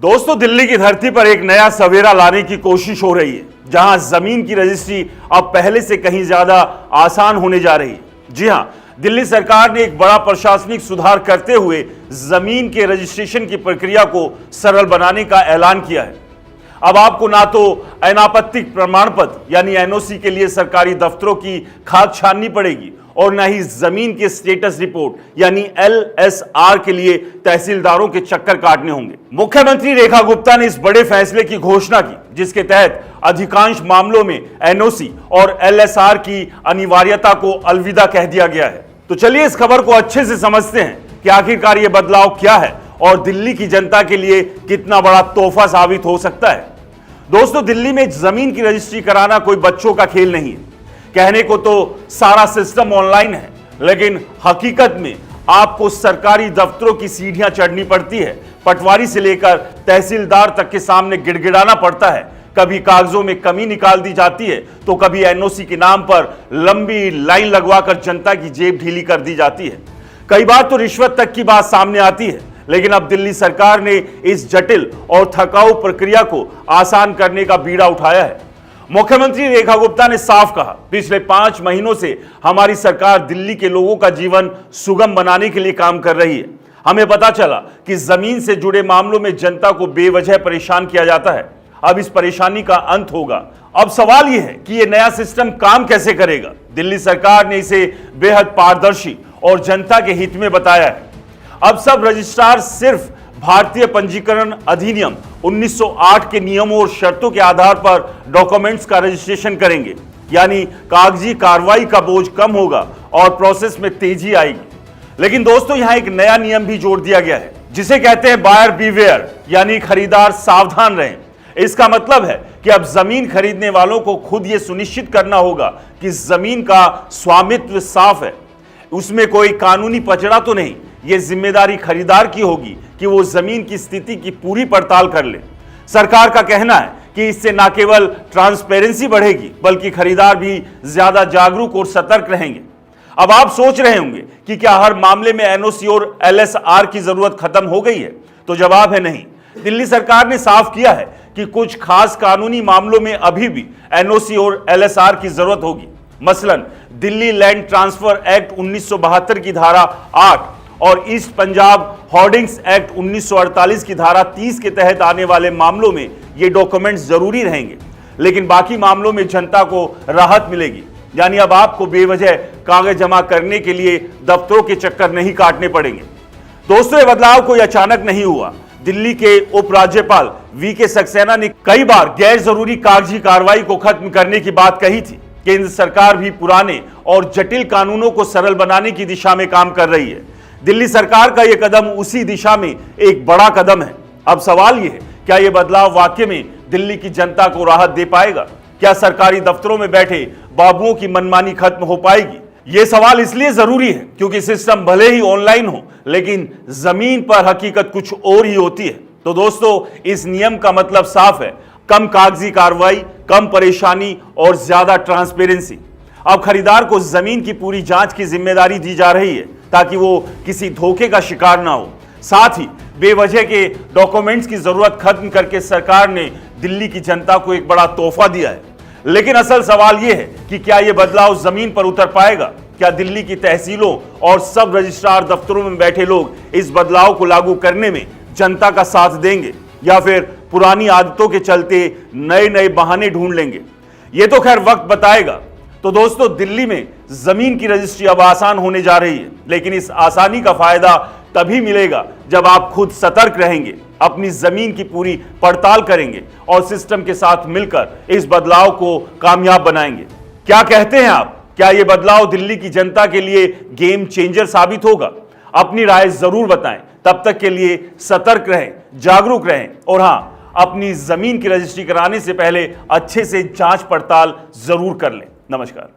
दोस्तों, दिल्ली की धरती पर एक नया सवेरा लाने की कोशिश हो रही है, जहां जमीन की रजिस्ट्री अब पहले से कहीं ज्यादा आसान होने जा रही है। जी हां, दिल्ली सरकार ने एक बड़ा प्रशासनिक सुधार करते हुए जमीन के रजिस्ट्रेशन की प्रक्रिया को सरल बनाने का ऐलान किया है। अब आपको ना तो अनापत्तिक प्रमाण पत्र यानी एनओसी के लिए सरकारी दफ्तरों की खाक छाननी पड़ेगी और न ही जमीन के स्टेटस रिपोर्ट यानी एलएसआर के लिए तहसीलदारों के चक्कर काटने होंगे। मुख्यमंत्री रेखा गुप्ता ने इस बड़े फैसले की घोषणा की, जिसके तहत अधिकांश मामलों में एनओसी और एलएसआर की अनिवार्यता को अलविदा कह दिया गया है। तो चलिए इस खबर को अच्छे से समझते हैं कि आखिरकार ये बदलाव क्या है और दिल्ली की जनता के लिए कितना बड़ा तोहफा साबित हो सकता है। दोस्तों, दिल्ली में जमीन की रजिस्ट्री कराना कोई बच्चों का खेल नहीं है। कहने को तो सारा सिस्टम ऑनलाइन है, लेकिन हकीकत में आपको सरकारी दफ्तरों की सीढ़ियां चढ़नी पड़ती है। पटवारी से लेकर तहसीलदार तक के सामने गिड़गिड़ाना पड़ता है। कभी कागजों में कमी निकाल दी जाती है तो कभी एनओसी के नाम पर लंबी लाइन लगवाकर जनता की जेब ढीली कर दी जाती है। कई बार तो रिश्वत तक की बात सामने आती है। लेकिन अब दिल्ली सरकार ने इस जटिल और थकाऊ प्रक्रिया को आसान करने का बीड़ा उठाया है। मुख्यमंत्री रेखा गुप्ता ने साफ कहा, पिछले 5 महीनों से हमारी सरकार दिल्ली के लोगों का जीवन सुगम बनाने के लिए काम कर रही है। हमें पता चला कि जमीन से जुड़े मामलों में जनता को बेवजह परेशान किया जाता है। अब इस परेशानी का अंत होगा। अब सवाल यह है कि यह नया सिस्टम काम कैसे करेगा। दिल्ली सरकार ने इसे बेहद पारदर्शी और जनता के हित में बताया है। अब सब रजिस्ट्रार सिर्फ भारतीय पंजीकरण अधिनियम 1908 के नियमों और शर्तों के आधार पर डॉक्यूमेंट्स का रजिस्ट्रेशन करेंगे, यानी कागजी कार्रवाई का बोझ कम होगा और प्रोसेस में तेजी आएगी। लेकिन दोस्तों, यहां एक नया नियम भी जोड़ दिया गया है, जिसे कहते हैं बायर बीवेयर, यानी खरीदार सावधान रहें। इसका मतलब है कि अब जमीन खरीदने वालों को खुद यह सुनिश्चित करना होगा कि जमीन का स्वामित्व साफ है, उसमें कोई कानूनी पचड़ा तो नहीं। यह जिम्मेदारी खरीदार की होगी कि वो जमीन की स्थिति की पूरी पड़ताल कर ले। सरकार का कहना है कि इससे न केवल ट्रांसपेरेंसी बढ़ेगी, बल्कि खरीदार भी ज्यादा जागरूक और सतर्क रहेंगे। अब आप सोच रहे होंगे कि क्या हर मामले में एनओसी और एलएसआर की जरूरत खत्म हो गई है? तो जवाब है नहीं। दिल्ली सरकार ने साफ किया है कि कुछ खास कानूनी मामलों में अभी भी एनओसी और एलएसआर की जरूरत होगी। मसलन दिल्ली लैंड ट्रांसफर एक्ट 1972 की धारा 8 और ईस्ट पंजाब होर्डिंग्स एक्ट 1948 की धारा 30 के तहत आने वाले मामलों में ये डॉक्यूमेंट्स जरूरी रहेंगे। लेकिन बाकी मामलों में जनता को राहत मिलेगी, यानी अब आपको बेवजह कागज जमा करने के लिए दफ्तरों के चक्कर नहीं काटने पड़ेंगे। दोस्तों, ये बदलाव कोई अचानक नहीं हुआ। दिल्ली के उपराज्यपाल वीके सक्सेना ने कई बार गैर जरूरी कागजी कार्रवाई को खत्म करने की बात कही थी। केंद्र सरकार भी पुराने और जटिल कानूनों को सरल बनाने की दिशा में काम कर रही है। दिल्ली सरकार का यह कदम उसी दिशा में एक बड़ा कदम है। अब सवाल यह है, क्या यह बदलाव वाकई में दिल्ली की जनता को राहत दे पाएगा? क्या सरकारी दफ्तरों में बैठे बाबुओं की मनमानी खत्म हो पाएगी? यह सवाल इसलिए जरूरी है क्योंकि सिस्टम भले ही ऑनलाइन हो, लेकिन जमीन पर हकीकत कुछ और ही होती है। तो दोस्तों, इस नियम का मतलब साफ है, कम कागजी कार्रवाई, कम परेशानी और ज्यादा ट्रांसपेरेंसी। अब खरीदार को जमीन की पूरी जांच की जिम्मेदारी दी जा रही है ताकि वो किसी धोखे का शिकार ना हो। साथ ही बेवजह के डॉक्यूमेंट्स की जरूरत खत्म करके सरकार ने दिल्ली की जनता को एक बड़ा तोहफा दिया है। लेकिन असल सवाल यह है कि क्या यह बदलाव जमीन पर उतर पाएगा? क्या दिल्ली की तहसीलों और सब रजिस्ट्रार दफ्तरों में बैठे लोग इस बदलाव को लागू करने में जनता का साथ देंगे, या फिर पुरानी आदतों के चलते नए नए बहाने ढूंढ लेंगे? यह तो खैर वक्त बताएगा। तो दोस्तों, दिल्ली में जमीन की रजिस्ट्री अब आसान होने जा रही है, लेकिन इस आसानी का फायदा तभी मिलेगा जब आप खुद सतर्क रहेंगे, अपनी जमीन की पूरी पड़ताल करेंगे और सिस्टम के साथ मिलकर इस बदलाव को कामयाब बनाएंगे। क्या कहते हैं आप? क्या यह बदलाव दिल्ली की जनता के लिए गेम चेंजर साबित होगा? अपनी राय जरूर बताएं। तब तक के लिए सतर्क रहें, जागरूक रहें और हां, अपनी जमीन की रजिस्ट्री कराने से पहले अच्छे से जांच पड़ताल जरूर कर लें। नमस्कार।